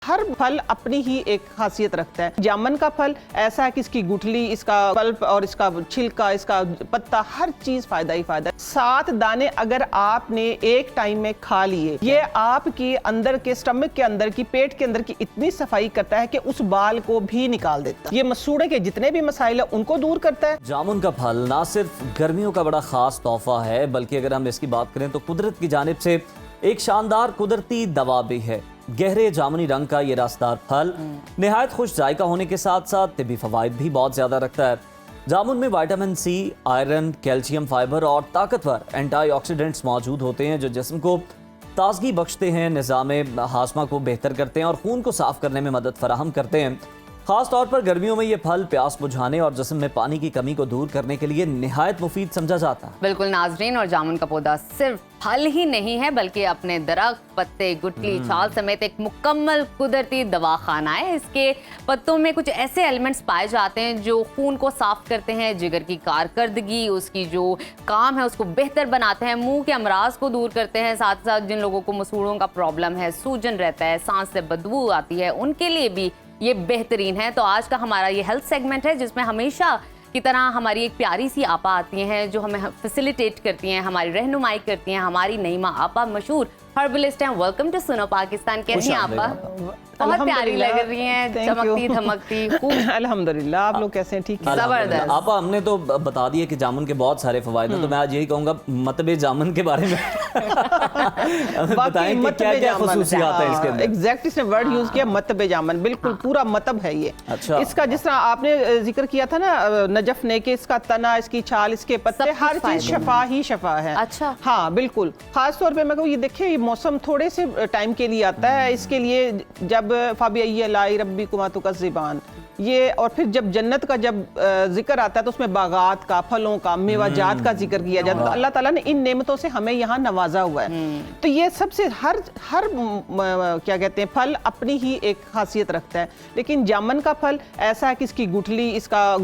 हर फल अपनी ही एक खासियत रखता है। जामुन का फल ऐसा है कि इसकी गुठली, इसका पल्प और इसका छिलका, इसका पत्ता, हर चीज फायदा ही फायदा है। 7 दाने अगर आपने एक टाइम में खा लिए, ये आपके अंदर के स्टमक के अंदर की, पेट के अंदर की इतनी सफाई करता है कि उस बाल को भी निकाल देता है। ये मसूड़े के जितने भी मसाइल है उनको दूर करता है। जामुन का फल ना सिर्फ गर्मियों का बड़ा खास तोहफा है, बल्कि अगर हम इसकी बात करें तो कुदरत की जानिब से एक शानदार कुदरती दवा भी है। गहरे जामुनी रंग का ये रसदार फल निहायत खुश जायका होने के साथ साथ तिब्बी फवाइद भी बहुत ज्यादा रखता है। जामुन में vitamin C, iron, calcium, fibre और ताकतवर एंटीऑक्सीडेंट्स मौजूद होते हैं जो जिस्म को ताजगी बख्शते हैं, निज़ाम हाजमा को बेहतर करते हैं और खून को साफ करने में मदद फराहम करते हैं। खास तौर पर गर्मियों में ये फल प्यास बुझाने और जिस्म में पानी की कमी को दूर करने के लिए निहायत मुफीद समझा जाता है। बिल्कुल नाजरीन, और जामुन का पौधा सिर्फ फल ही नहीं है बल्कि अपने दरख्त, पत्ते, गुठली, छाल समेत एक मुकम्मल कुदरती दवाखाना है। इसके पत्तों में कुछ ऐसे एलिमेंट्स पाए जाते हैं जो खून को साफ करते हैं, जिगर की कारकर्दगी, उसकी जो काम है उसको बेहतर बनाते हैं, मुंह के अमराज को दूर करते हैं। साथ साथ जिन लोगों को मसूड़ों का प्रॉब्लम है, सूजन रहता है, सांस से बदबू आती है, उनके लिए भी ये बेहतरीन है। तो आज का हमारा ये हेल्थ सेगमेंट है जिसमें हमेशा की तरह हमारी एक प्यारी सी आपा आती हैं जो हमें फैसिलिटेट करती हैं, हमारी रहनुमाई करती हैं। हमारी नईमा आपा मशहूर हर्बलिस्ट हैं। वेलकम टू सुनो पाकिस्तान। कैसी हैं आपा? बहुत प्यारी लग रही हैं, चमकती धमकती। अल्हम्दुलिल्लाह, आप लोग कैसे हैं? ठीक है, जबरदस्त। आपा, हमने तो बता दिया कि जामुन के बहुत सारे फवायद हैं, तो मैं आज यही कहूंगा मतबे जामुन के बारे में बताएं कि क्या क्या खुसूसियात है इसके अंदर। एग्जैक्ट इसने वर्ड यूज किया, मतबे जामुन, बिल्कुल पूरा मतब है ये। अच्छा। इसका जिस तरह आपने जिक्र किया था ना नजफ ने, कि इसका तना, इसकी छाल, इसके पत्ते, हर चीज शफा ही शफा है। अच्छा। हाँ बिल्कुल। खास तौर पे मैं कहूँ, ये देखिए, ये मौसम थोड़े से टाइम के लिए आता है। इसके लिए जब फ़ाबिय्य रब्बी कुमा तुकज़्ज़िबान, ये और फिर जब जन्नत का जब जिक्र आता है तो उसमें बागात का, फलों का, मेवाजात का जिक्र किया जाता है। तो अल्लाह ताला ने इन नेमतों से हमें यहाँ नवाजा हुआ है। तो ये सबसे हर क्या कहते हैं, फल अपनी ही एक खासियत रखता है। लेकिन जामुन का फल ऐसा है कि इसकी गुठली, इसका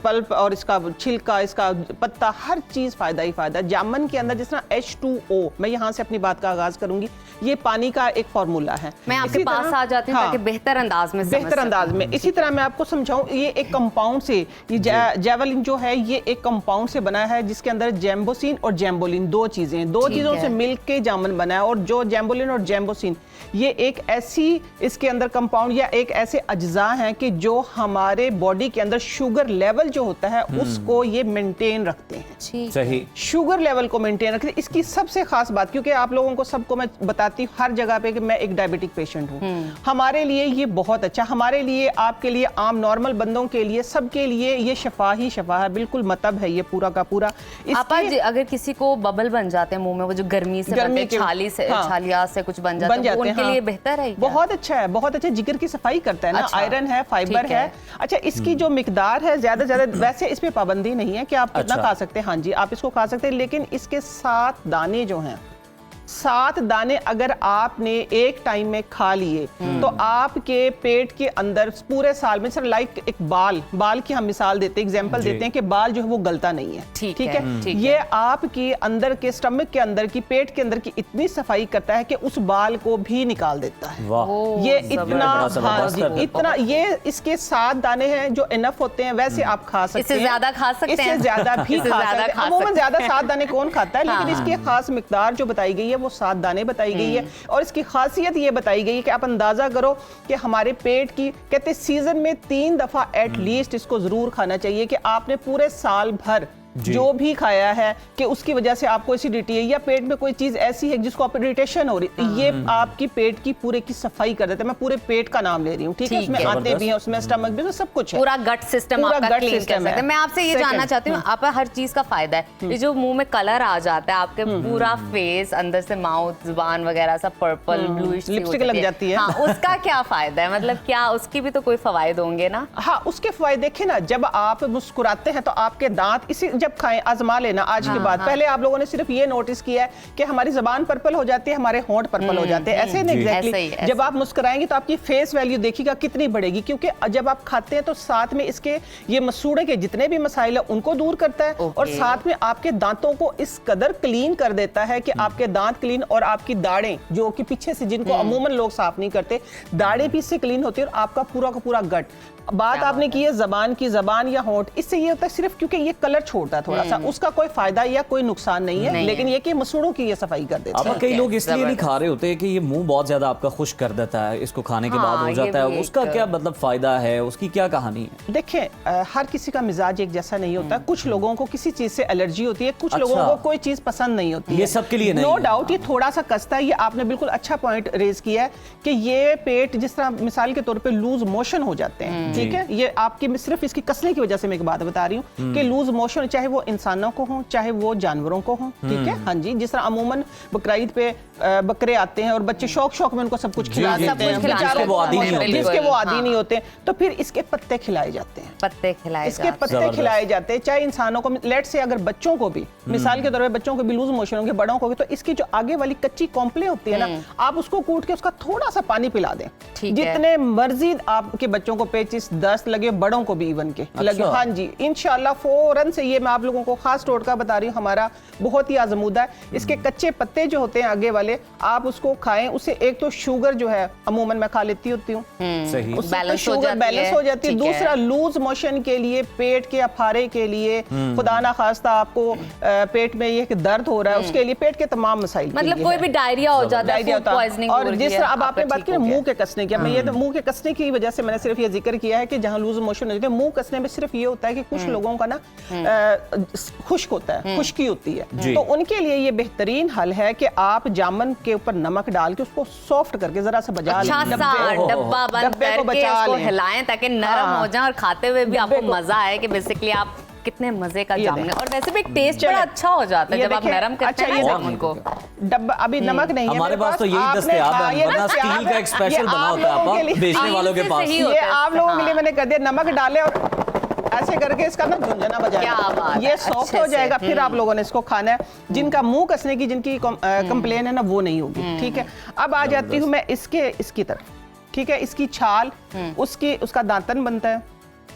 पल्प और इसका छिलका, इसका पत्ता, हर चीज फायदा ही फायदा है। जामुन के अंदर जिस तरह H2O, मैं यहाँ से अपनी बात का आगाज करूंगी, ये पानी का एक फॉर्मूला है। मैं आपके पास आ जाती हूँ ताकि बेहतर अंदाज में इसी तरह मैं आपको समझाऊं। ये एक कंपाउंड से, ये जैवलिन जो है, ये एक कंपाउंड से बना है जिसके अंदर जैम्बोसिन और जैम्बोलिन दो चीजों से मिलकर जामुन बना है। और जो जैम्बोलिन और जैम्बोसिन, ये एक ऐसी, इसके अंदर कंपाउंड या एक ऐसे अज्जा हैं कि जो हमारे बॉडी के अंदर शुगर लेवल जो होता है उसको ये मेंटेन रखते हैं। सही, शुगर लेवल को मेंटेन रखते हैं। इसकी सबसे खास बात, क्योंकि आप लोगों को सबको मैं बताती हूँ हर जगह पे कि मैं एक डायबिटिक पेशेंट हूँ, हमारे लिए ये बहुत अच्छा, हमारे लिए, आपके लिए, आम नॉर्मल बंदों के लिए, सबके लिए ये शफा ही शफा है। बिल्कुल मतलब है ये पूरा का पूरा। आपा जी, अगर किसी को बबल बन जाते हैं मुंह में, वो जो गर्मी से छाली से, छालिया से कुछ बन जाते हैं, उनके लिए बेहतर है। बहुत अच्छा है, बहुत अच्छा। जिगर की सफाई करता है ना, आयरन है, फाइबर है। अच्छा, इसकी जो मिकदार है ज्यादा वैसे इस पे पाबंदी नहीं है कि आप कितना खा सकते हैं। हाँ जी, आप इसको खा सकते हैं, लेकिन इसके 7 दाने जो हैं, 7 दाने अगर आपने एक टाइम में खा लिए तो आपके पेट के अंदर पूरे साल में, सर लाइक एक बाल की हम मिसाल देते हैं, एग्जांपल देते हैं कि बाल जो है वो गलता नहीं है। ठीक है। ये आपके अंदर के स्टमक के अंदर की, पेट के अंदर की इतनी सफाई करता है कि उस बाल को भी निकाल देता है। ये इतना, हाँ जी, इतना, ये इसके 7 दाने हैं जो इनफ होते हैं। वैसे आप खा सकते हैं, इससे ज्यादा खा सकते हैं, इससे ज्यादा भी खा सकते हैं। अमूमन ज्यादा 7 दाने कौन खाता है, लेकिन इसकी खास मिकदार जो बताई गई है वो 7 दाने बताई गई है। और इसकी खासियत ये बताई गई है कि आप अंदाजा करो कि हमारे पेट की, कहते सीजन में 3 दफा एटलीस्ट इसको जरूर खाना चाहिए, कि आपने पूरे साल भर जो भी खाया है कि उसकी वजह से आपको एसिडिटी है या पेट में कोई चीज ऐसी है जिसको आप इरिटेशन हो रही है, ये आपकी पेट की पूरे की सफाई कर देता है। मैं पूरे पेट का नाम ले रही हूँ, ठीक है? उसमें आते भी हैं, उसमें स्टमक भी, सब कुछ है, पूरा गट सिस्टम आपका क्लीन कर सकते हैं। मैं आपसे ये जानना चाहती हूँ, आप हर चीज का फायदा है, ये जो मुंह में कलर आ जाता है, आपके पूरा फेस अंदर से, माउथ, जुबान वगैरह सब पर्पल ब्लूइश लिपस्टिक लग जाती है, उसका क्या फायदा है? मतलब क्या उसकी भी तो कोई फवायद होंगे ना? हाँ, उसके फायदे देखे ना, जब आप मुस्कुराते हैं तो आपके दांत, इसी जब खाएं आजमा लेना आज के बाद। पहले आप लोगों ने सिर्फ ये नोटिस किया है कि हमारी जबान पर्पल हो जाती है, हमारे होंठ पर्पल हो जाते हैं, ऐसे नहीं एग्जैक्टली। जब आप मुस्कुराएंगे तो आपकी फेस वैल्यू देखिएगा कितनी बढ़ेगी, क्योंकि जब आप खाते हैं तो साथ में इसके ये मसूड़े के जितने भी मसाइल है उनको दूर करता है और साथ में आपके दांतों को इस कदर क्लीन कर देता है कि आपके दांत क्लीन और आपकी दाढ़ें जो कि पीछे से जिनको अमूमन लोग साफ नहीं करते, दाढ़ें भी इससे क्लीन होती है और आपका पूरा का पूरा गट। बात आपने की है जबान की, जबान या होंठ, इससे ये होता है सिर्फ क्योंकि ये कलर छोड़ता है थोड़ा सा, उसका कोई फायदा या कोई नुकसान नहीं है, लेकिन ये कि मसूड़ों की ये सफाई कर देता है। अब कई लोग इसलिए नहीं खा रहे होते कि ये मुंह बहुत ज्यादा आपका खुश्क कर देता है, इसको खाने के बाद हो जाता है, उसका क्या मतलब फायदा है, उसकी क्या कहानी है? देखिए हर किसी का मिजाज एक जैसा नहीं होता, कुछ लोगों को किसी चीज से एलर्जी होती है, कुछ लोगों को कोई चीज पसंद नहीं होती है, ये सबके लिए नहीं। नो डाउट ये थोड़ा सा कसता है। ये आपने बिल्कुल अच्छा पॉइंट रेज किया है कि ये पेट जिस तरह मिसाल के तौर पे लूज मोशन हो जाते हैं, ठीक है, ये आपकी सिर्फ इसकी कसने की वजह से मैं एक बात बता रही हूँ कि लूज मोशन चाहे वो इंसानों को हो चाहे वो जानवरों को हो, ठीक है, हाँ जी, जिस तरह अमूमन बकरीद पे बकरे आते हैं और बच्चे शौक में उनको सब कुछ खिला देते हैं, जिसके वो आदी नहीं होते, तो फिर इसके पत्ते खिलाए जाते हैं, इसके पत्ते खिलाए जाते हैं, चाहे इंसानों को, लेट से अगर बच्चों को भी मिसाल के तौर पर बच्चों को भी लूज मोशन होंगे, बड़ों को भी, तो इसकी जो आगे वाली कच्ची कॉम्प्ले होती है ना, आप उसको कूट के उसका थोड़ा सा पानी पिला दें, जितने मर्जी आपके बच्चों को पेचिस दस्त लगे, बड़ों को भी इवन के लगे, हाँ जी, इंशाल्लाह फौरन से, ये मैं आप लोगों को खास टोटका बता रही हूँ, हमारा बहुत ही आजमूदा है। इसके कच्चे पत्ते जो होते हैं आगे वाले, आप उसको खाएं, उससे एक तो शुगर जो है अमूमन मैं खा लेती होती हूँ, शुगर बैलेंस हो जाती है, दूसरा लूज मोशन के लिए, पेट के अफारे के लिए, खुदा ना खास्ता आपको पेट में ये दर्द हो रहा है उसके लिए, पेट के तमाम मसाइल, मतलब कोई भी डायरिया हो जाता है, और जिस तरह अब आपने बात की मुंह के कसने की, मैं ये मुंह के कसने की वजह से मैंने सिर्फ ये जिक्र किया है कि जहाँ लूज मोशन होती है, मुंह कसने में सिर्फ ये होता है कि कुछ लोगों का ना खुश्क होता है, खुश्की होती है, तो उनके लिए ये बेहतरीन हल है कि आप जामुन के ऊपर नमक डाल के उसको सॉफ्ट करके जरा सा बजा लें, डब्बा बंद करके उसको हिलाएं ताकि नरम हो जाए और खाते हुए भी आपको मजा आए कि बेसिकली आप कितने मजे का जामुन है, और वैसे भी टेस्ट बड़ा अच्छा हो जाता है जब आप नरम करते हैं जामुन को। डब्बा अभी नमक नहीं है हमारे पास, तो यही दस्तयाब है, वरना स्टील का एक स्पेशल बना होता है आपका बेचने वालों के पास, ये आप लोगों के लिए मैंने कर दिया, नमक डाले और ऐसे करके इसका ना झुंझुना बजाएगा, ये सॉफ्ट हो जाएगा, फिर आप लोगों ने इसको खाना है। जिनका मुंह कसने की जिनकी कंप्लेन है ना, वो नहीं होगी, ठीक है। अब आ जाती हूँ मैं इसकी तरफ, ठीक है, इसकी छाल, उसका दांतन बनता है,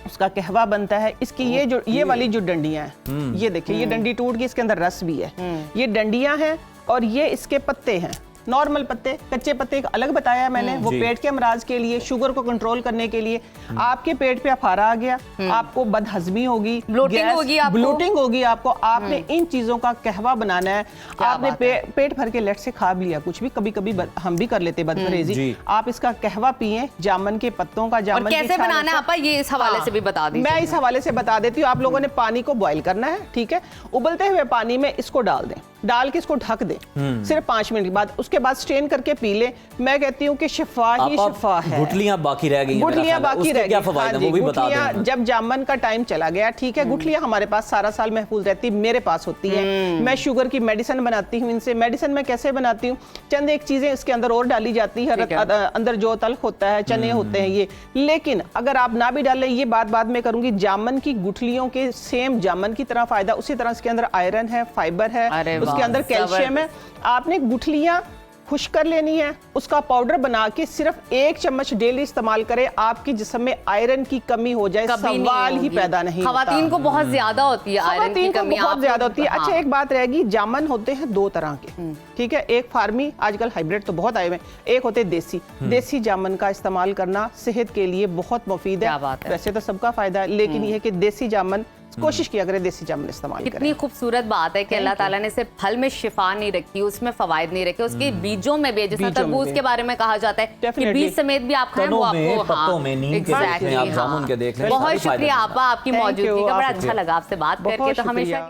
उसका कहवा बनता है, इसकी ये वाली जो डंडियां हैं, ये देखिए, ये डंडी टूट गई, इसके अंदर रस भी है, ये डंडियां हैं और ये इसके पत्ते हैं, नॉर्मल पत्ते, कच्चे पत्ते एक अलग बताया मैंने, वो पेट के अमराज के लिए, शुगर को कंट्रोल करने के लिए। आपके पेट पे अफारा आ गया, आपको बदहजमी होगी, ब्लोटिंग होगी आपको, आपने इन चीजों का कहवा बनाना है। आपने पेट भर के लेट से खा भी लिया कुछ भी, कभी कभी हम भी कर लेते बदपरहेजी, आप इसका कहवा पिए, जामुन के पत्तों का, जामुन कैसे बनाना है आपा, ये इस हवाले से भी बता दीजिए। मैं इस हवाले से बता देती हूँ। आप लोगों ने पानी को बॉईल करना है, ठीक है, उबलते हुए पानी में इसको डाल दें, डाल के इसको ढक दें सिर्फ 5 मिनट के बाद, उसके बाद स्ट्रेन करके पी ले। मैं कहती हूँ कि शिफा ही शिफा है। गुठलियां बाकी रह गई, गुठलियां बाकी रह गई, हाँ वो भी बता दें। जब जामुन का टाइम चला गया, ठीक है, गुठलियां हमारे पास सारा साल महफूज रहती, मेरे पास होती है। मैं शुगर की मेडिसिन बनाती हूँ इनसे। मेडिसिन में कैसे बनाती हूँ, चंद एक चीजें इसके अंदर और डाली जाती है, अंदर जो तल्ख होता है, चने होते हैं ये, लेकिन अगर आप ना भी डालें, ये बात बाद में करूंगी, जामुन की गुठलियों के सेम जामुन की तरह फायदा, उसी तरह इसके अंदर आयरन है, फाइबर है, उसके अंदर कैल्शियम है। आपने गुठलियां खुश्क कर लेनी है, उसका पाउडर बना के सिर्फ 1 चम्मच डेली इस्तेमाल करें, आपकी जिस्म में आयरन की कमी हो जाए, सवाल ही पैदा नहीं होता। खवातीन को बहुत ज्यादा होती है आयरन की कमी, बहुत ज्यादा होती है। अच्छा, एक बात रहेगी, जामुन होते हैं 2 तरह के, ठीक है, एक फार्मी, आजकल हाइब्रिड तो बहुत आए हुए, एक होते देसी। देसी जामुन का इस्तेमाल करना सेहत के लिए बहुत मुफीद है। वैसे तो सबका फायदा है, लेकिन यह है कि देसी जामुन कोशिश किया करें, देसी जामुन इस्तेमाल करें। कितनी खूबसूरत बात है कि अल्लाह ताला ने सिर्फ फल में शिफा नहीं रखी, उसमें फवायद नहीं रखे, उसके बीजों में भी, जैसे तरबूज के बारे में कहा जाता है कि बीज समेत भी आप खाएं, वो आपको पत्तों में, नीम के देख लें, आप जामुन के देख लें। बहुत शुक्रिया आपा, आपकी मौजूदगी का, बड़ा अच्छा लगा आपसे बात करके। तो हमेशा